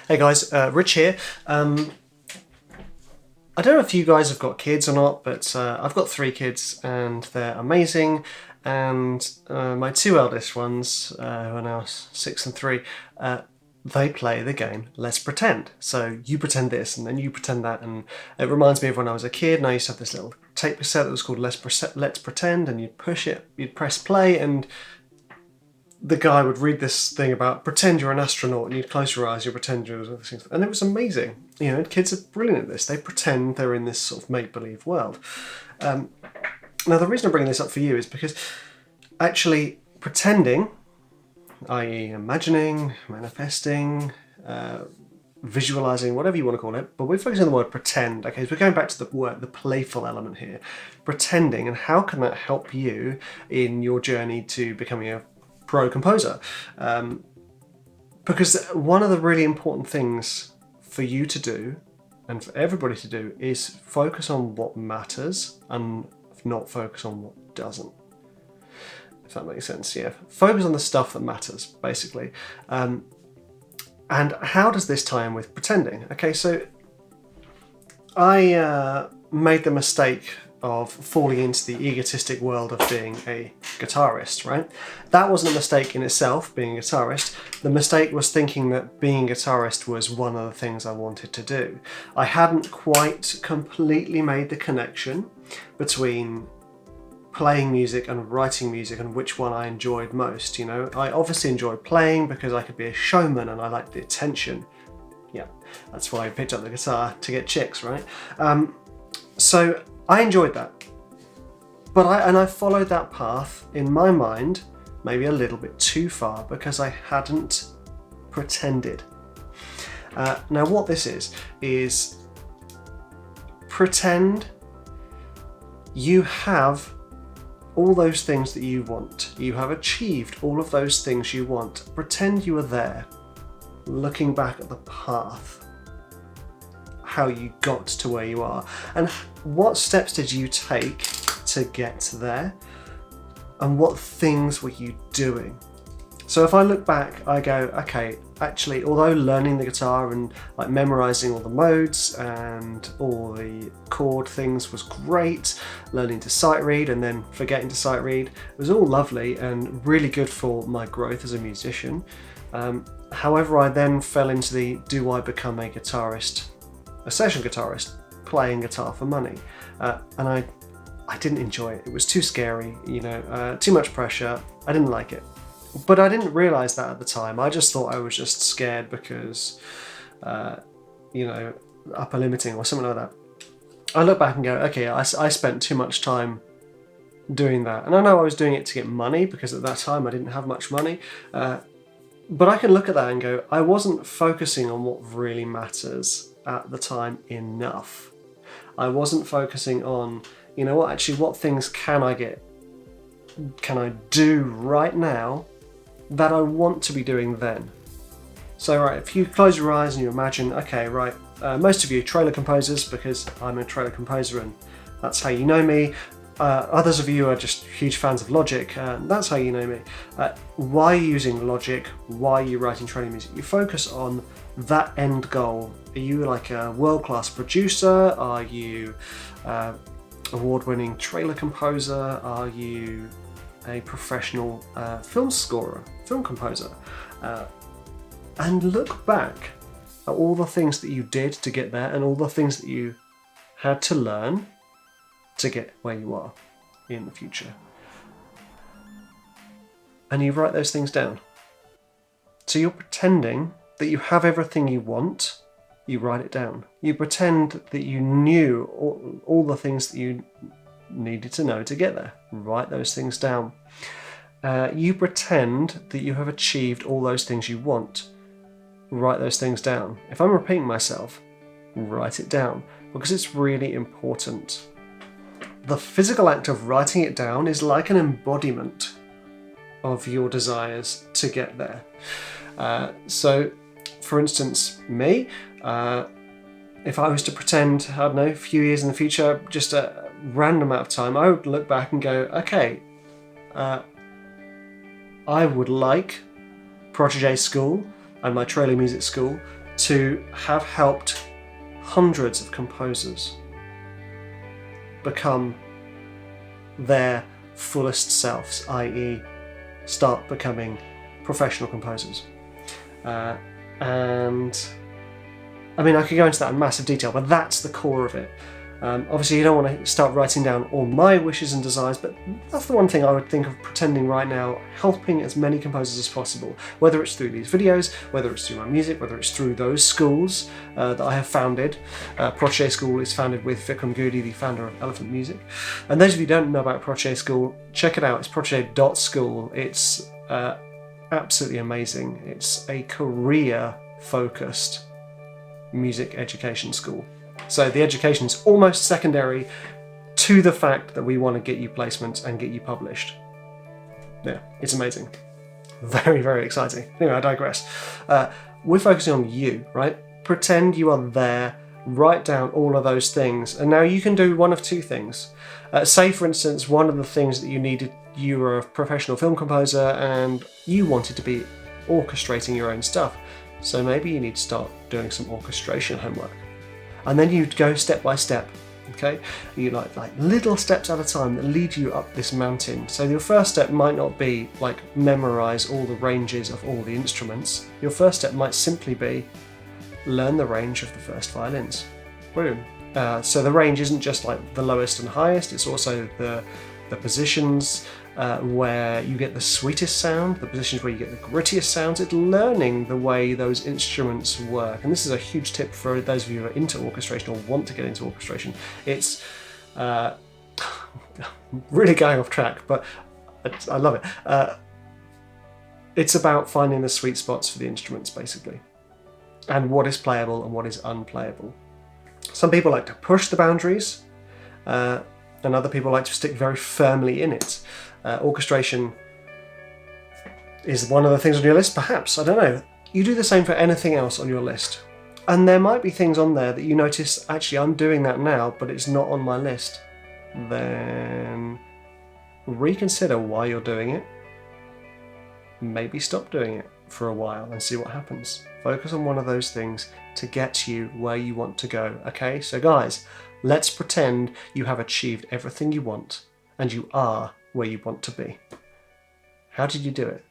Hey guys, Rich here. I don't know if you guys have got kids or not, but I've got 3 kids and they're amazing. And my 2 eldest ones, who are now 6 and 3, they play the game Let's Pretend. So you pretend this and then you pretend that. And it reminds me of when I was a kid and I used to have this little tape cassette that was called Let's Pretend, and you'd push it, you'd press play, and the guy would read this thing about pretend you're an astronaut and you'd close your eyes, you pretend you're other things. And it was amazing. You know, kids are brilliant at this. They pretend they're in this sort of make-believe world. Now, the reason I'm bringing this up for you is because actually pretending, i.e. imagining, manifesting, visualizing, whatever you want to call it, but we're focusing on the word pretend. Okay, so we're going back to the playful element here. Pretending, and how can that help you in your journey to becoming a pro composer? Because one of the really important things for you to do and for everybody to do is focus on what matters and not focus on what doesn't, if that makes sense. Yeah, focus on the stuff that matters, basically. And how does this tie in with pretending? Okay, so I made the mistake of falling into the egotistic world of being a guitarist, right? That wasn't a mistake in itself, being a guitarist. The mistake was thinking that being a guitarist was one of the things I wanted to do. I hadn't quite completely made the connection between playing music and writing music and which one I enjoyed most. You know, I obviously enjoyed playing because I could be a showman and I liked the attention. Yeah, that's why I picked up the guitar, to get chicks, right? So I enjoyed that, but I followed that path in my mind, maybe a little bit too far, because I hadn't pretended. Now what this is pretend you have all those things that you want. You have achieved all of those things you want. Pretend you are there, looking back at the path, how you got to where you are, and what steps did you take to get there, and what things were you doing. So if I look back, I go, okay, actually, although learning the guitar and like memorizing all the modes and all the chord things was great, learning to sight read and then forgetting to sight read, it was all lovely and really good for my growth as a musician. However, I then fell into the, do I become a guitarist, a session guitarist, playing guitar for money? And I didn't enjoy it. It was too scary, you know, too much pressure. I didn't like it. But I didn't realise that at the time. I just thought I was just scared because, you know, upper limiting or something like that. I look back and go, okay, I spent too much time doing that. And I know I was doing it to get money because at that time I didn't have much money. But I can look at that and go, I wasn't focusing on what really matters at the time enough. I wasn't focusing on, you know what, actually what things can I do right now that I want to be doing then. So right, if you close your eyes and you imagine, okay, right, most of you trailer composers, because I'm a trailer composer and that's how you know me. Others of you are just huge fans of Logic, that's how you know me. Why are you using Logic? Why are you writing trailer music? You focus on that end goal. Are you like a world-class producer? Are you award-winning trailer composer? Are you a professional film scorer, film composer? And look back at all the things that you did to get there and all the things that you had to learn to get where you are in the future. And you write those things down. So you're pretending that you have everything you want, you write it down. You pretend that you knew all the things that you needed to know to get there. Write those things down. You pretend that you have achieved all those things you want. Write those things down. If I'm repeating myself, write it down, because it's really important. The physical act of writing it down is like an embodiment of your desires to get there. So, for instance, me, if I was to pretend, I don't know, a few years in the future, just a random amount of time, I would look back and go, okay, I would like Protégé School and my trailer music school to have helped hundreds of composers become their fullest selves, i.e. start becoming professional composers. And I mean, I could go into that in massive detail, but that's the core of it. Obviously, you don't want to start writing down all my wishes and desires, but that's the one thing I would think of pretending right now, helping as many composers as possible, whether it's through these videos, whether it's through my music, whether it's through those schools that I have founded. Protege School is founded with Vikram Goody, the founder of Elephant Music. And those of you who don't know about Protege School, check it out. It's protege.school. It's absolutely amazing. It's a career-focused music education school. So the education is almost secondary to the fact that we want to get you placements and get you published. Yeah, it's amazing. Very, very exciting. Anyway, I digress. We're focusing on you, right? Pretend you are there, write down all of those things, and now you can do one of two things. Say, for instance, one of the things that you were a professional film composer and you wanted to be orchestrating your own stuff. So maybe you need to start doing some orchestration homework. And then you go step by step, okay? You like little steps at a time that lead you up this mountain. So your first step might not be like memorize all the ranges of all the instruments. Your first step might simply be learn the range of the first violins. Boom. So the range isn't just like the lowest and highest, it's also the positions where you get the sweetest sound, the positions where you get the grittiest sounds. It's learning the way those instruments work. And this is a huge tip for those of you who are into orchestration or want to get into orchestration. It's really going off track, but I love it. It's about finding the sweet spots for the instruments, basically, and what is playable and what is unplayable. Some people like to push the boundaries, and other people like to stick very firmly in it. Orchestration is one of the things on your list, perhaps, I don't know. You do the same for anything else on your list. And there might be things on there that you notice, actually I'm doing that now, but it's not on my list. Then reconsider why you're doing it. Maybe stop doing it for a while and see what happens. Focus on one of those things to get you where you want to go, okay? So guys, let's pretend you have achieved everything you want and you are where you want to be. How did you do it?